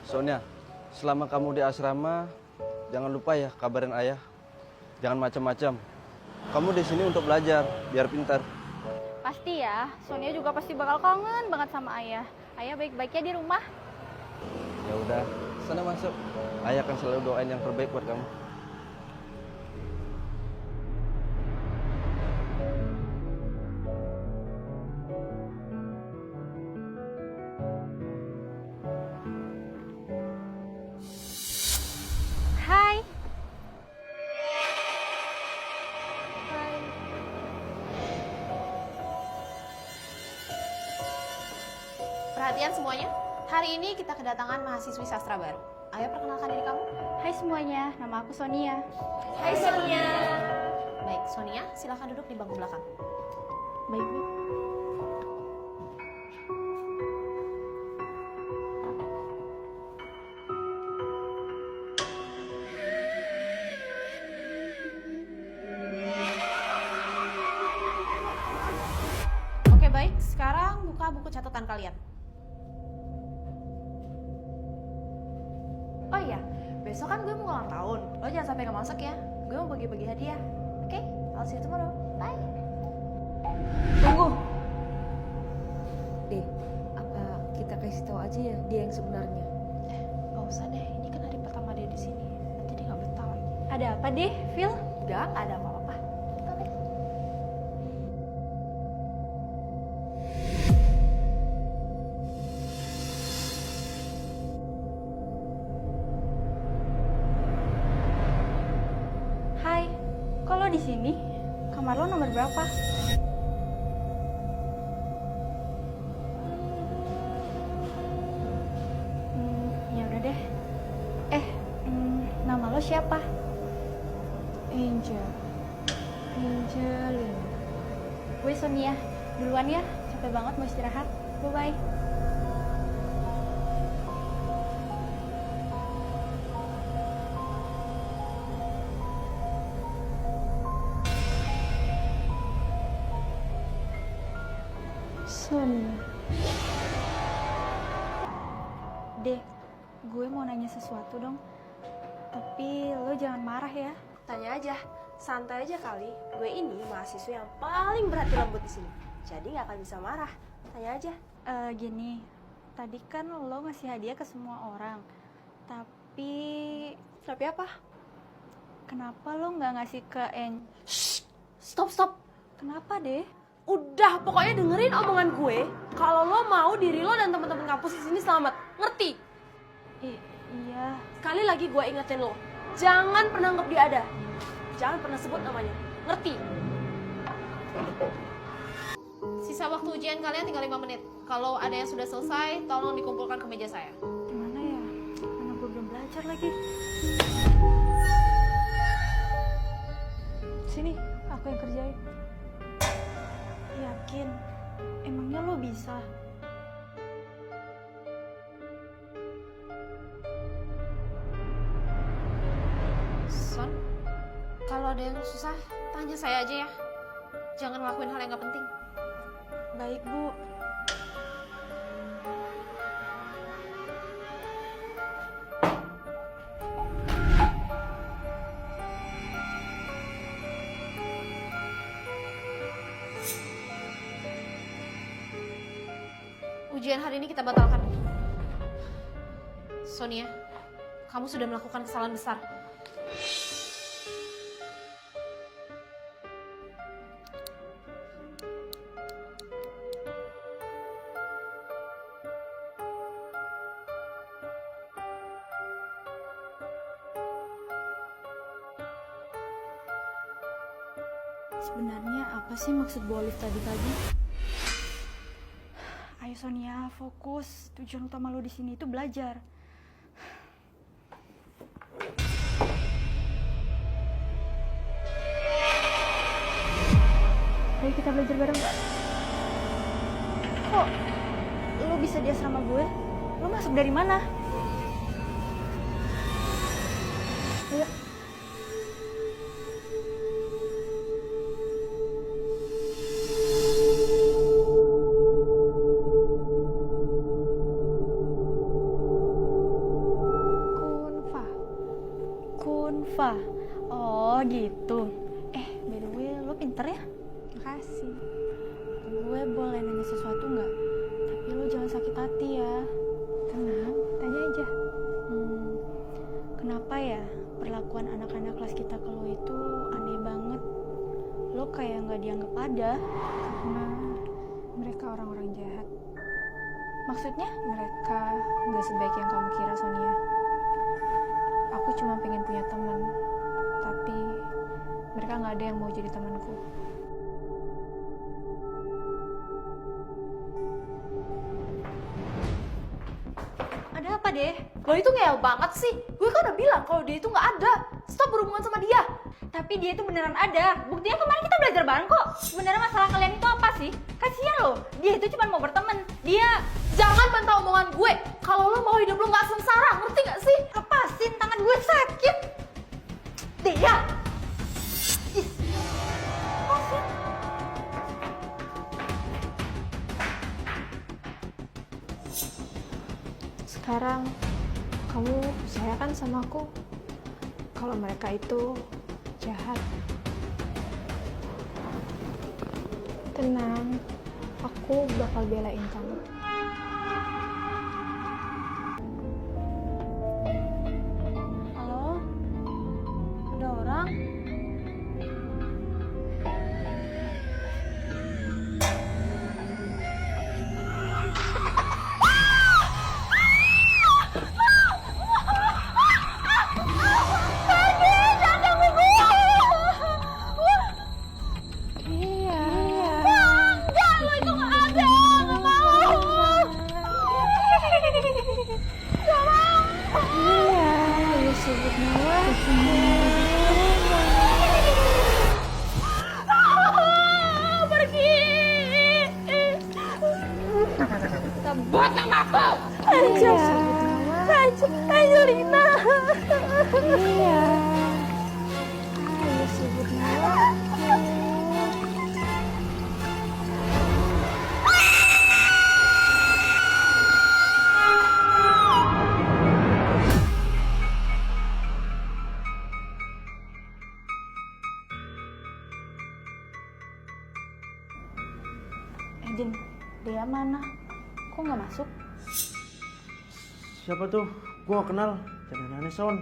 Sonia, selama kamu di asrama, jangan lupa ya kabarin ayah. Jangan macam-macam. Kamu di sini untuk belajar, biar pintar. Pasti ya, Sonia juga pasti bakal kangen banget sama ayah. Ayah baik-baiknya di rumah. Ya udah, sana masuk. Ayah akan selalu doain yang terbaik buat kamu. Hai. Perhatian semuanya, hari ini kita kedatangan mahasiswi sastra baru. Ayo perkenalkan diri kamu. Hai semuanya, nama aku Sonia. Hai Sonia. Baik, Sonia, silakan duduk di bangku belakang. Baik, Bu. Oke baik, sekarang buka buku catatan kalian. Oh iya, besok kan gue mau ulang tahun. Lo jangan sampai gak masuk ya. Gue mau bagi-bagi hadiah. Oke, I'll see you tomorrow. Bye. Tunggu. Deh, apa kita kasih tahu aja ya dia yang sebenarnya? Gak usah deh, ini kan hari pertama dia di sini. Nanti dia gak betah lagi. Ada apa deh, Phil? Gak ada apa-apa. Oke. Hai, kok lo di sini? Kamar lo nomor berapa? Ya udah deh. Nama lo siapa? Angel. Angelina. Gue Sonia. Duluan ya, capek banget mau istirahat. Bye-bye. Sonia. Deh, gue mau nanya sesuatu dong. Tapi lo jangan marah ya. Tanya aja, santai aja kali. Gue ini mahasiswa yang paling berhati lembut di sini. Jadi nggak akan bisa marah. Tanya aja. Gini, tadi kan lo ngasih hadiah ke semua orang. Tapi Tapi apa? kenapa lo nggak ngasih ke Stop, stop. Kenapa deh? Udah, pokoknya dengerin omongan gue. Kalau lo mau diri lo dan teman-teman kampus di sini selamat. Ngerti? Iya. Sekali lagi gue ingetin lo. Jangan pernah anggap dia ada. Jangan pernah sebut namanya. Ngerti? Sisa waktu ujian kalian tinggal 5 menit. Kalau ada yang sudah selesai, tolong dikumpulkan ke meja saya. Gimana ya? Mana gue belum belajar lagi. Sini, aku yang kerjain. Yakin? Emangnya lo bisa? Son, kalau ada yang susah, tanya saya aja ya. Jangan ngelakuin hal yang gak penting. Baik, Bu. Ujian hari ini kita batalkan. Sonia, kamu sudah melakukan kesalahan besar. Sebenarnya apa sih maksud Bu Olive tadi? Ayo Sonia, fokus. Tujuan utama lo di sini itu belajar. Ayo kita belajar bareng. Kok lo bisa di asrama gue? Lo masuk dari mana? Ayo. Makasih. Gue boleh nanya sesuatu nggak? Tapi lo jangan sakit hati ya. Tenang, tanya aja. Kenapa ya perlakuan anak-anak kelas kita ke lo itu aneh banget? Lo kayak nggak dianggap ada. Karena mereka orang-orang jahat. Maksudnya mereka nggak sebaik yang kamu kira, Sonia. Aku cuma pengen punya teman, tapi mereka nggak ada yang mau jadi temanku. Ada apa deh? Lo itu ngeyel banget sih. Gue kan udah bilang kalau dia itu nggak ada. Stop berhubungan sama dia. Tapi dia itu beneran ada. Buktinya kemarin kita belajar bareng kok. Sebenarnya masalah kalian itu apa sih? Kasihan loh. Dia itu cuma mau berteman. Dia Jangan bantah omongan gue. Kalau lo mau hidup lo nggak sengsara, ngerti nggak sih? lepasin tangan gue sakit. Dia. Ih. Lepasin. Sekarang kamu percayakan sama aku kalau mereka itu jahat. Tenang, aku bakal belain kamu. Halo? Ada orang? Iya. Enggak, lo itu nggak ada. Nggak mau. Nggak mau. Iya, lu sebut nama. Pergi. Sebut namaku. Angelina. Iya. Ayo sebut namaku. Jin, dia mana? Kok nggak masuk? Siapa tuh? Gua gak kenal. Jangan aneh, Son.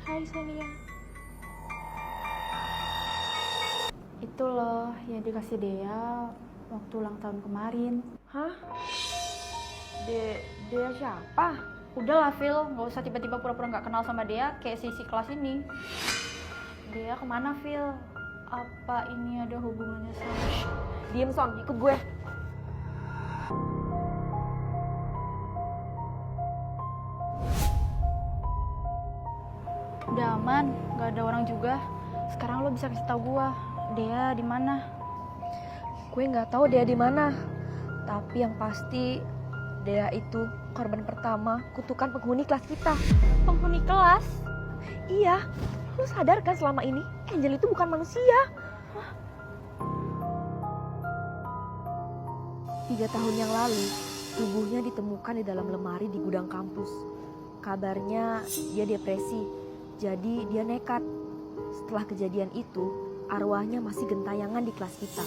Hai Sonia. Itu loh yang dikasih Dea waktu ulang tahun kemarin. Hah? Dia siapa? Udah lah Phil, nggak usah tiba-tiba pura-pura nggak kenal sama Dea kayak sisi kelas ini. Dea kemana Phil? Apa ini ada hubungannya sama... Diem Son, ikut gue. Udah aman, nggak ada orang juga. Sekarang lo bisa kasih tahu gua, Dea di mana? Gue nggak tahu Dea di mana. Tapi yang pasti Dea itu korban pertama kutukan penghuni kelas kita. Penghuni kelas? Iya, lu sadar kan selama ini Angel itu bukan manusia. 3 tahun yang lalu, tubuhnya ditemukan di dalam lemari di gudang kampus. Kabarnya dia depresi, jadi dia nekat. Setelah kejadian itu, arwahnya masih gentayangan di kelas kita.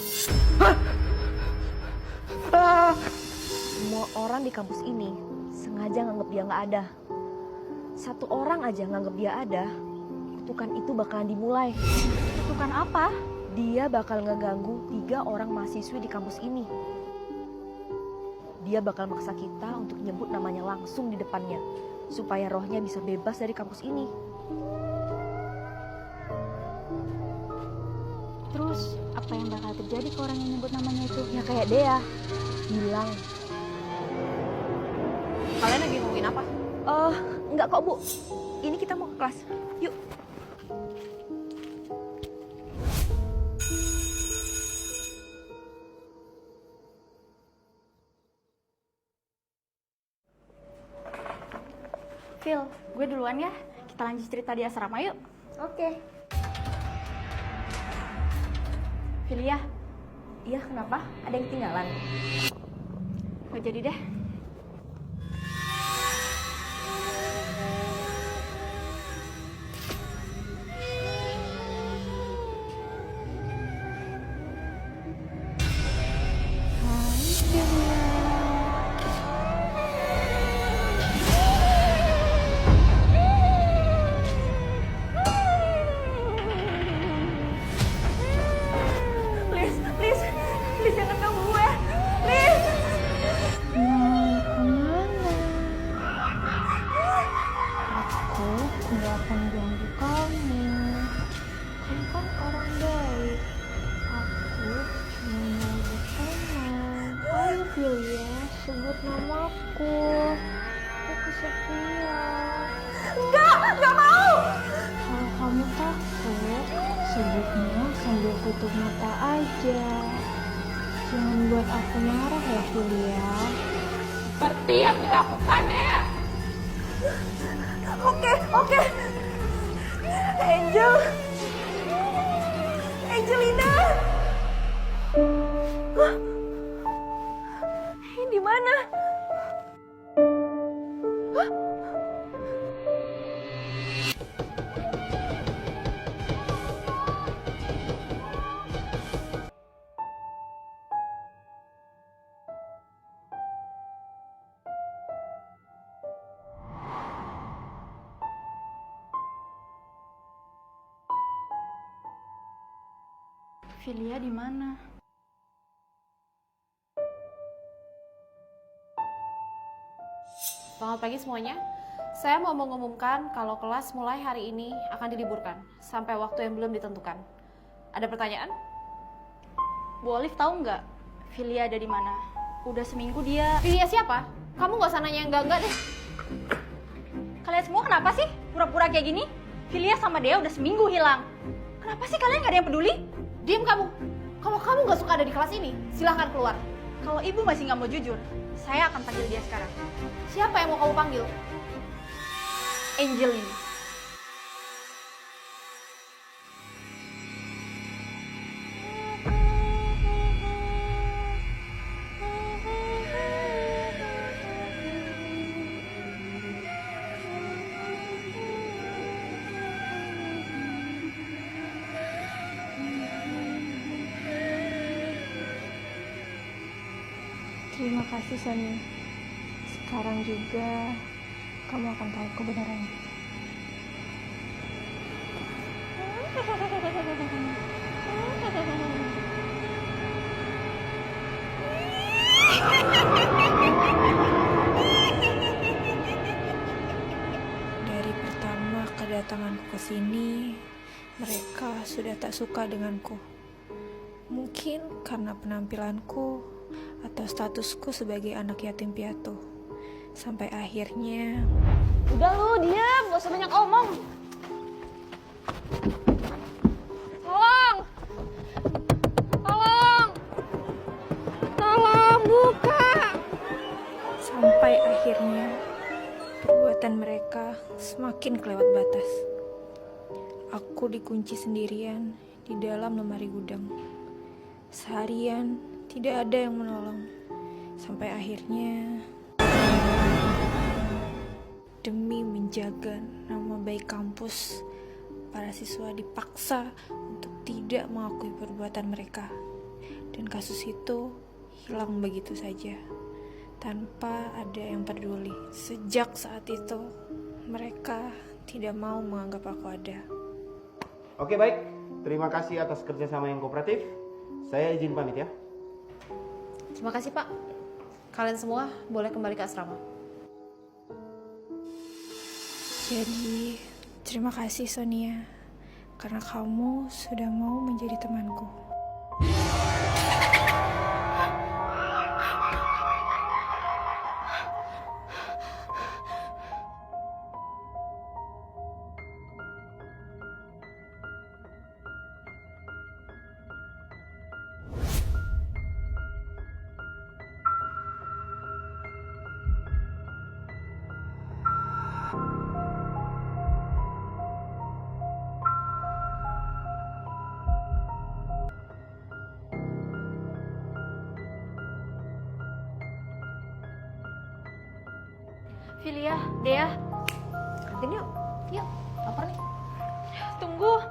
Semua orang di kampus ini sengaja nganggep dia nggak ada. Satu orang aja nganggep dia ada, kutukan itu bakalan dimulai. Kutukan apa? Dia bakal ngeganggu 3 orang mahasiswi di kampus ini. Dia bakal maksa kita untuk nyebut namanya langsung di depannya, supaya rohnya bisa bebas dari kampus ini. Terus apa yang bakal terjadi ke orang yang nyebut namanya itu? Ya kayak Dea, hilang. Kalian lagi ngomongin apa? Enggak kok Bu, ini kita mau ke kelas, yuk. Phil, gue duluan ya. Kita lanjut cerita di asrama yuk. Oke. Phil ya, Iya kenapa? Ada yang ketinggalan? gak jadi deh. sebut namaku. Aku kesepian. Enggak mau. Kalau kamu takut, sebutnya sambil tutup mata aja. Jangan buat aku marah ya, Julia. Seperti yang dilakukannya. Oke. Angelina. Hah? Ini di mana? Hah? Filia di mana? Selamat pagi semuanya. Saya mau mengumumkan kalau kelas mulai hari ini akan diliburkan sampai waktu yang belum ditentukan. Ada pertanyaan? Bu Olive tahu nggak Filia ada di mana? Udah seminggu dia. Filia siapa? Kamu nggak usah nanya yang enggak deh. Kalian semua kenapa sih pura-pura kayak gini? Filia sama Dea udah seminggu hilang. Kenapa sih kalian nggak ada yang peduli? Diam kamu. Kalau kamu nggak suka ada di kelas ini, silahkan keluar. Kalau ibu masih nggak mau jujur, saya akan panggil dia sekarang. Siapa yang mau kamu panggil? Angel ini. Terima kasih, Sonia. Sekarang juga kamu akan tahu kebenarannya. Dari pertama kedatanganku ke sini, mereka sudah tak suka denganku. Mungkin karena penampilanku atau statusku sebagai anak yatim piatu. Sampai akhirnya... Udah lu, diam, gak usah banyak omong. Tolong! Tolong, buka! Sampai akhirnya perbuatan mereka semakin kelewat batas. Aku dikunci sendirian di dalam lemari gudang. Seharian tidak ada yang menolong. Sampai akhirnya, demi menjaga nama baik kampus, para siswa dipaksa untuk tidak mengakui perbuatan mereka. Dan kasus itu hilang begitu saja, tanpa ada yang peduli. Sejak saat itu, mereka tidak mau menganggap aku ada. Oke, baik. Terima kasih atas kerjasama yang kooperatif. Saya izin pamit ya. Terima kasih Pak. Kalian semua boleh kembali ke asrama. Jadi, terima kasih Sonia, karena kamu sudah mau menjadi temanku. Filia, Dea, Kantin yuk. Yuk, lapar nih. tunggu.